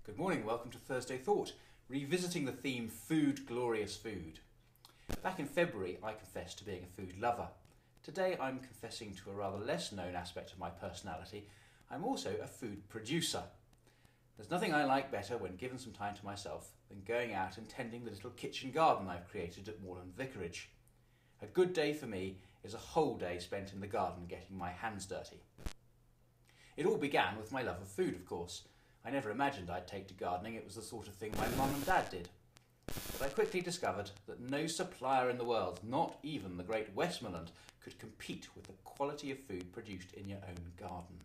Good morning, welcome to Thursday Thought, revisiting the theme Food, Glorious Food. Back in February, I confessed to being a food lover. Today, I'm confessing to a rather less known aspect of my personality. I'm also a food producer. There's nothing I like better when given some time to myself than going out and tending the little kitchen garden I've created at Moorland Vicarage. A good day for me is a whole day spent in the garden getting my hands dirty. It all began with my love of food, of course. I never imagined I'd take to gardening. It was the sort of thing my mum and dad did. But I quickly discovered that no supplier in the world, not even the Great Westmoreland, could compete with the quality of food produced in your own garden.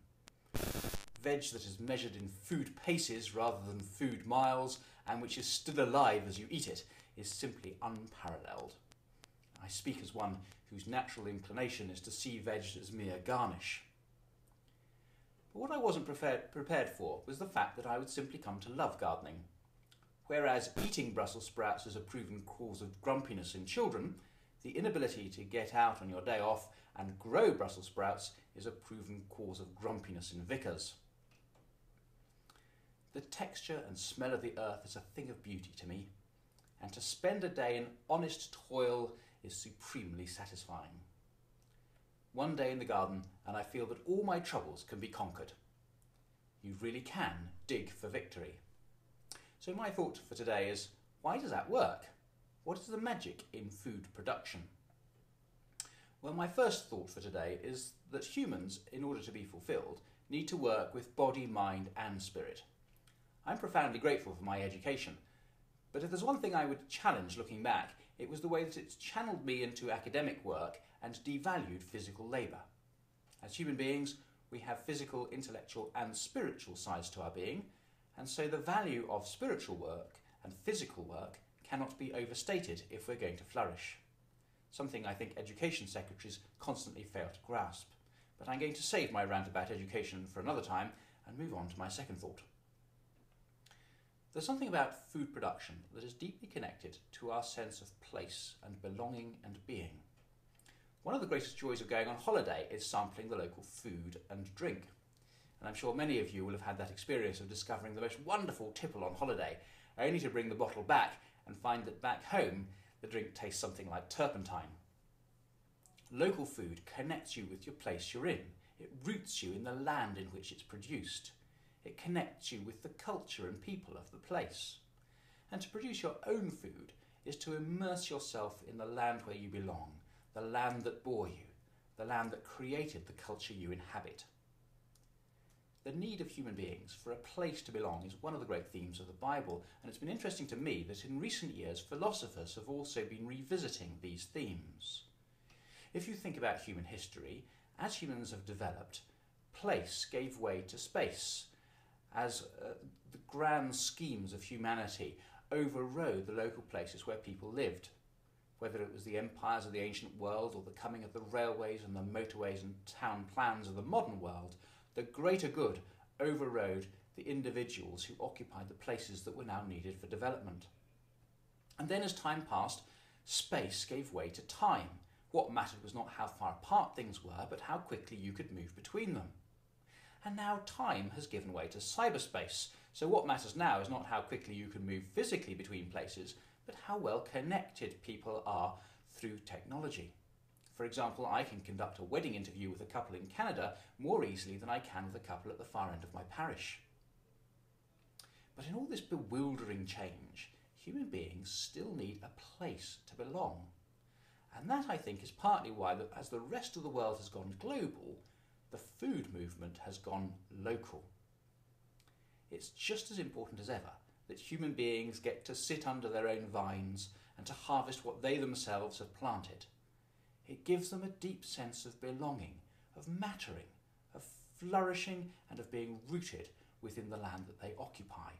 Veg that is measured in food paces rather than food miles, and which is still alive as you eat it, is simply unparalleled. I speak as one whose natural inclination is to see veg as mere garnish. But what I wasn't prepared for was the fact that I would simply come to love gardening. Whereas eating Brussels sprouts is a proven cause of grumpiness in children, the inability to get out on your day off and grow Brussels sprouts is a proven cause of grumpiness in vicars. The texture and smell of the earth is a thing of beauty to me, and to spend a day in honest toil is supremely satisfying. One day in the garden and I feel that all my troubles can be conquered. You really can dig for victory. So my thought for today is, why does that work? What is the magic in food production? Well, my first thought for today is that humans, in order to be fulfilled, need to work with body, mind and spirit. I'm profoundly grateful for my education, but if there's one thing I would challenge looking back, it was the way that it's channeled me into academic work and devalued physical labour. As human beings, we have physical, intellectual and spiritual sides to our being, and so the value of spiritual work and physical work cannot be overstated if we're going to flourish. Something I think education secretaries constantly fail to grasp. But I'm going to save my rant about education for another time and move on to my second thought. There's something about food production that is deeply connected to our sense of place and belonging and being. One of the greatest joys of going on holiday is sampling the local food and drink. And I'm sure many of you will have had that experience of discovering the most wonderful tipple on holiday, only to bring the bottle back and find that back home the drink tastes something like turpentine. Local food connects you with your place you're in. It roots you in the land in which it's produced. It connects you with the culture and people of the place. And to produce your own food is to immerse yourself in the land where you belong, the land that bore you, the land that created the culture you inhabit. The need of human beings for a place to belong is one of the great themes of the Bible, and it's been interesting to me that in recent years philosophers have also been revisiting these themes. If you think about human history, as humans have developed, place gave way to space, as the grand schemes of humanity overrode the local places where people lived. Whether it was the empires of the ancient world or the coming of the railways and the motorways and town plans of the modern world, the greater good overrode the individuals who occupied the places that were now needed for development. And then as time passed, space gave way to time. What mattered was not how far apart things were, but how quickly you could move between them. And now time has given way to cyberspace, so what matters now is not how quickly you can move physically between places, but how well connected people are through technology. For example, I can conduct a wedding interview with a couple in Canada more easily than I can with a couple at the far end of my parish. But in all this bewildering change, human beings still need a place to belong. And that, I think, is partly why, as the rest of the world has gone global, the food movement has gone local. It's just as important as ever that human beings get to sit under their own vines and to harvest what they themselves have planted. It gives them a deep sense of belonging, of mattering, of flourishing and of being rooted within the land that they occupy.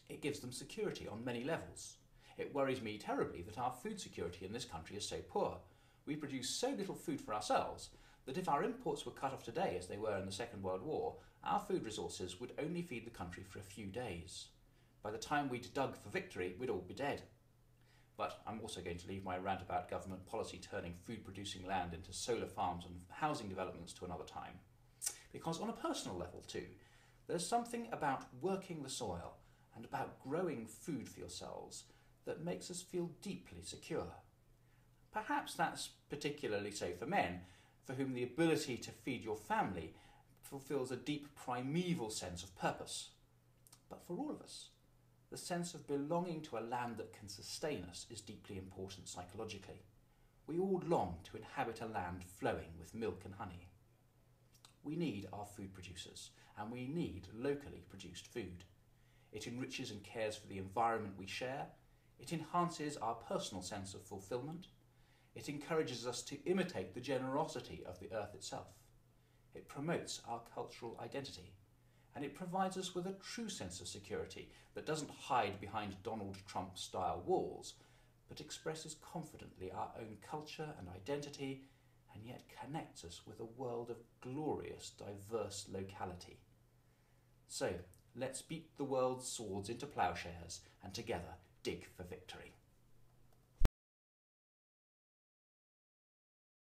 It gives them security on many levels. It worries me terribly that our food security in this country is so poor. We produce so little food for ourselves that if our imports were cut off today, as they were in the Second World War, our food resources would only feed the country for a few days. By the time we'd dug for victory, we'd all be dead. But I'm also going to leave my rant about government policy turning food-producing land into solar farms and housing developments to another time. Because on a personal level too, There's something about working the soil and about growing food for yourselves that makes us feel deeply secure. Perhaps that's particularly so for men, for whom the ability to feed your family fulfills a deep primeval sense of purpose. But for all of us, the sense of belonging to a land that can sustain us is deeply important psychologically. We all long to inhabit a land flowing with milk and honey. We need our food producers, and we need locally produced food. It enriches and cares for the environment we share. It enhances our personal sense of fulfilment. It encourages us to imitate the generosity of the earth itself. It promotes our cultural identity, and it provides us with a true sense of security that doesn't hide behind Donald Trump-style walls, but expresses confidently our own culture and identity, and yet connects us with a world of glorious, diverse locality. So, let's beat the world's swords into ploughshares and together dig for victory.